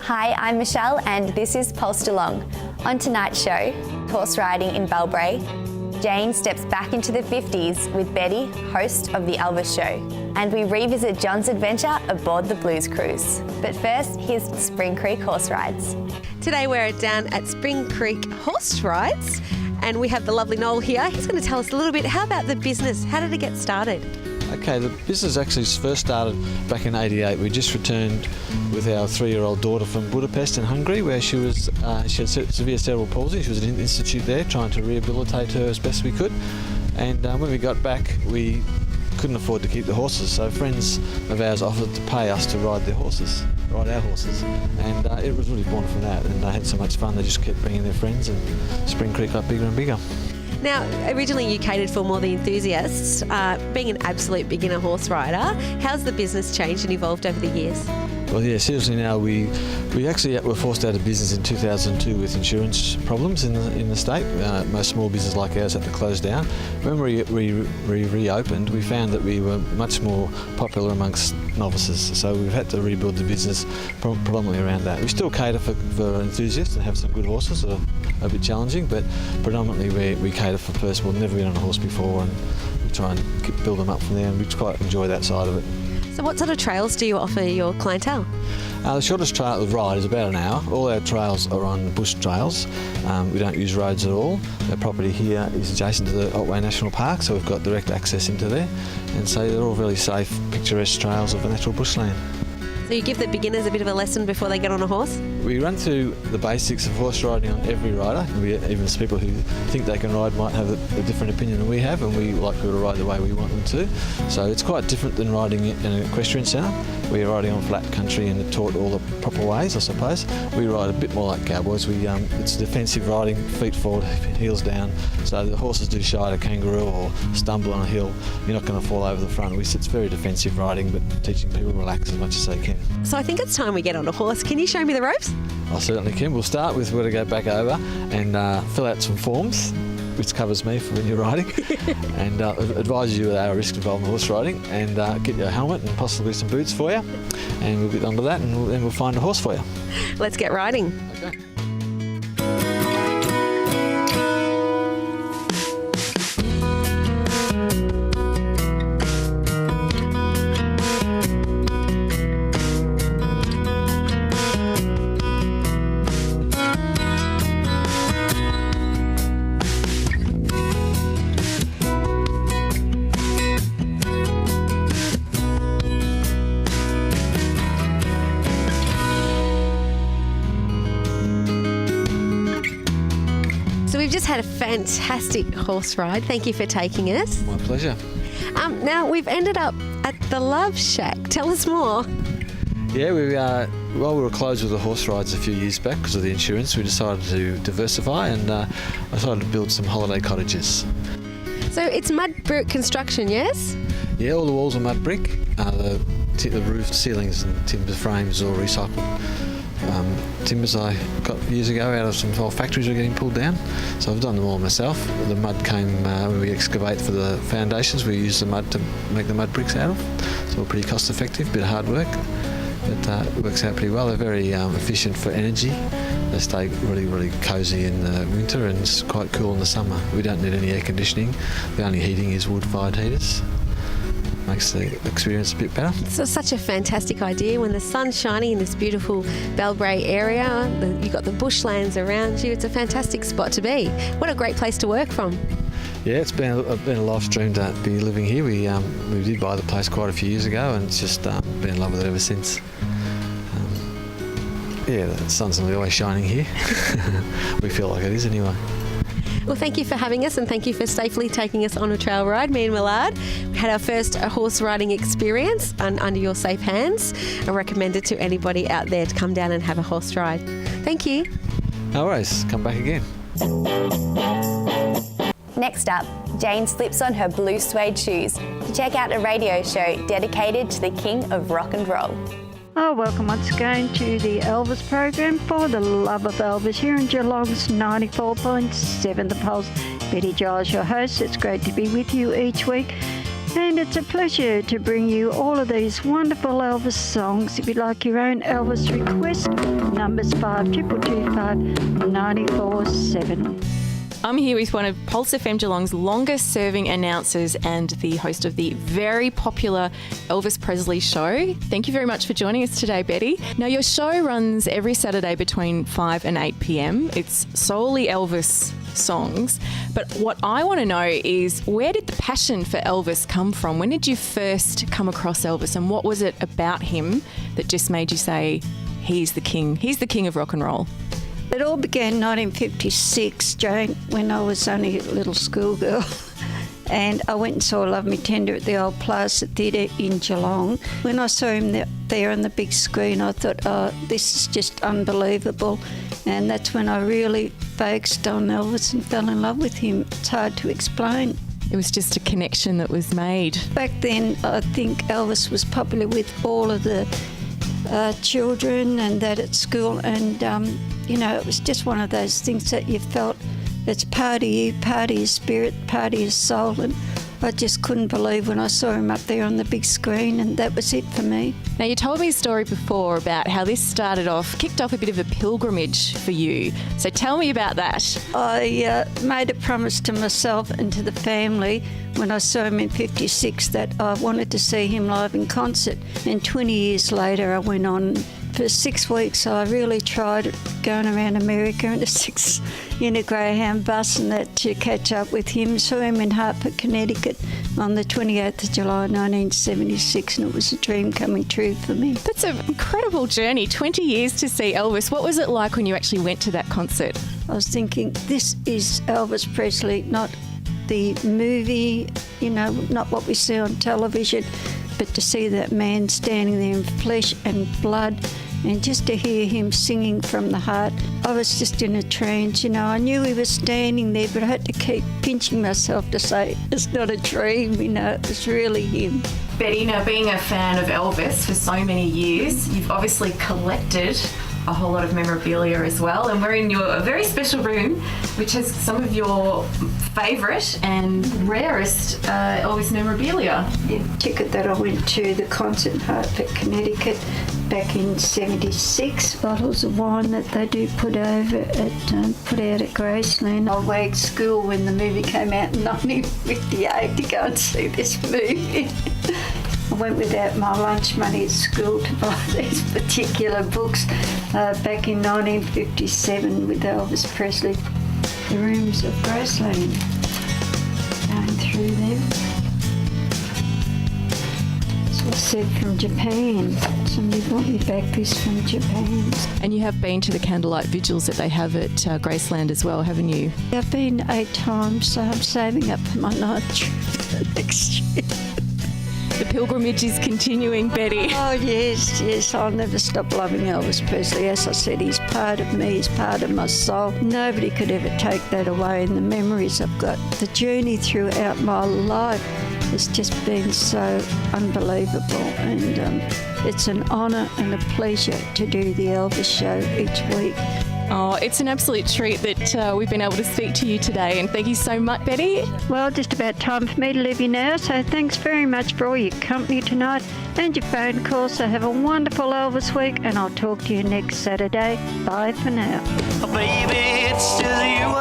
Hi, I'm Michelle and this is Pulsed Along. On tonight's show, horse riding in Bell Brae, Jane steps back into the 50s with Betty, host of The Elvis Show, and we revisit John's adventure aboard the Blues Cruise. But first, here's Spring Creek Horse Rides. Today we're down at Spring Creek Horse Rides and we have the lovely Noel here. He's going to tell us a little bit, how about the business? How did it get started? Okay, the business actually first started back in '88. We just returned with our 3-year-old daughter from Budapest in Hungary, where she had severe cerebral palsy. She was in an institute there trying to rehabilitate her as best we could. And when we got back, we couldn't afford to keep the horses, so friends of ours offered to pay us to ride our horses. And it was really born from that, and they had so much fun they just kept bringing their friends, and Spring Creek got bigger and bigger. Now, originally you catered for more the enthusiasts. Being an absolute beginner horse rider, how's the business changed and evolved over the years? Well, yeah, seriously now, we actually were forced out of business in 2002 with insurance problems in the state. Most small businesses like ours had to close down. When we reopened, we found that we were much more popular amongst novices, so we've had to rebuild the business predominantly around that. We still cater for enthusiasts and have some good horses that are a bit challenging, but predominantly we cater for people who've never been on a horse before, and we try and build them up from there, and we quite enjoy that side of it. So what sort of trails do you offer your clientele? The shortest trail of ride is about an hour. All our trails are on bush trails. We don't use roads at all. Our property here is adjacent to the Otway National Park, so we've got direct access into there. And so they're all really safe, picturesque trails of a natural bushland. So you give the beginners a bit of a lesson before they get on a horse? We run through the basics of horse riding on every rider. Even people who think they can ride might have a different opinion than we have, and we like people to ride the way we want them to. So it's quite different than riding in an equestrian centre. We're riding on flat country and taught all the proper ways, I suppose. We ride a bit more like cowboys. It's defensive riding, feet forward, heels down. So the horses do shy at a kangaroo or stumble on a hill. You're not going to fall over the front. It's very defensive riding, but teaching people to relax as much as they can. So I think it's time we get on a horse. Can you show me the ropes? I certainly can. We'll start with where to go back over and fill out some forms, which covers me for when you're riding, and advise you that our risk involved in horse riding, and get your helmet and possibly some boots for you, and we'll get onto that, and then we'll find a horse for you. Let's get riding. Okay. We've just had a fantastic horse ride. Thank you for taking us. My pleasure. Now we've ended up at the Love Shack. Tell us more. Yeah, we were closed with the horse rides a few years back because of the insurance. We decided to diversify, and I decided to build some holiday cottages. So it's mud brick construction, yes? Yeah, all the walls are mud brick. The roof, ceilings and timber frames are all recycled. Timbers I got years ago out of some old factories that were getting pulled down, so I've done them all myself. The mud came when we excavate for the foundations. We use the mud to make the mud bricks out of, so pretty cost effective, bit of hard work, but it works out pretty well. They're very efficient for energy. They stay really, really cosy in the winter, and it's quite cool in the summer. We don't need any air conditioning. The only heating is wood-fired heaters. Makes the experience a bit better. It's such a fantastic idea when the sun's shining in this beautiful Bell Brae area. You've got the bushlands around you. It's a fantastic spot to be. What a great place to work from. Yeah, it's been a life's dream to be living here. We did buy the place quite a few years ago, and it's just been in love with it ever since. Yeah, the sun's not always shining here. We feel like it is anyway. Well, thank you for having us, and thank you for safely taking us on a trail ride, me and Millard. We had our first horse riding experience under your safe hands. I recommend it to anybody out there to come down and have a horse ride. Thank you. No worries, come back again. Next up, Jane slips on her blue suede shoes to check out a radio show dedicated to the king of rock and roll. Oh, welcome once again to the Elvis program for the love of Elvis here in Geelong's 94.7 The Pulse. Betty Giles, your host. It's great to be with you each week. And it's a pleasure to bring you all of these wonderful Elvis songs. If you'd like your own Elvis request, numbers 5225 947. I'm here with one of Pulse FM Geelong's longest serving announcers and the host of the very popular Elvis Presley show. Thank you very much for joining us today, Betty. Now, your show runs every Saturday between 5 and 8 p.m. It's solely Elvis songs. But what I want to know is, where did the passion for Elvis come from? When did you first come across Elvis, and what was it about him that just made you say, he's the king of rock and roll? It all began in 1956, Jane, when I was only a little schoolgirl. And I went and saw Love Me Tender at the old Plaza Theatre in Geelong. When I saw him there on the big screen, I thought, oh, this is just unbelievable. And that's when I really focused on Elvis and fell in love with him. It's hard to explain. It was just a connection that was made. Back then, I think Elvis was popular with all of the children and that at school. And, it was just one of those things that you felt it's part of you, part of your spirit, part of your soul. And I just couldn't believe when I saw him up there on the big screen, and that was it for me. Now, you told me a story before about how this kicked off a bit of a pilgrimage for you. So tell me about that. I made a promise to myself and to the family when I saw him in 56 that I wanted to see him live in concert. And 20 years later, I went on. For 6 weeks, I really tried going around America in a Greyhound bus and that to catch up with him. Saw him in Hartford, Connecticut on the 28th of July 1976, and it was a dream coming true for me. That's an incredible journey, 20 years to see Elvis. What was it like when you actually went to that concert? I was thinking, this is Elvis Presley, not the movie, not what we see on television, but to see that man standing there in flesh and blood, and just to hear him singing from the heart. I was just in a trance, I knew he was standing there, but I had to keep pinching myself to say, it's not a dream, it was really him. Betty, now being a fan of Elvis for so many years, you've obviously collected a whole lot of memorabilia as well, and we're in your very special room which has some of your favourite and rarest Elvis memorabilia. The ticket that I went to the concert in Hartford, Connecticut back in 76, bottles of wine that they do put out at Graceland. I waited school when the movie came out in 1958 to go and see this movie. I went without my lunch money at school to buy these particular books back in 1957 with Elvis Presley. The rooms of Graceland, going through them. This was sent from Japan. Somebody brought me back this from Japan. And you have been to the candlelight vigils that they have at Graceland as well, haven't you? I've been 8 times, so I'm saving up for my night trip next year. The pilgrimage is continuing, Betty. Oh, yes, I'll never stop loving Elvis Presley. As I said, he's part of me, he's part of my soul. Nobody could ever take that away, and the memories I've got. The journey throughout my life has just been so unbelievable, and it's an honour and a pleasure to do the Elvis show each week. Oh, it's an absolute treat that we've been able to speak to you today, and thank you so much, Betty. Well, just about time for me to leave you now, so thanks very much for all your company tonight and your phone calls. So have a wonderful Elvis week, and I'll talk to you next Saturday. Bye for now. Baby, it's still you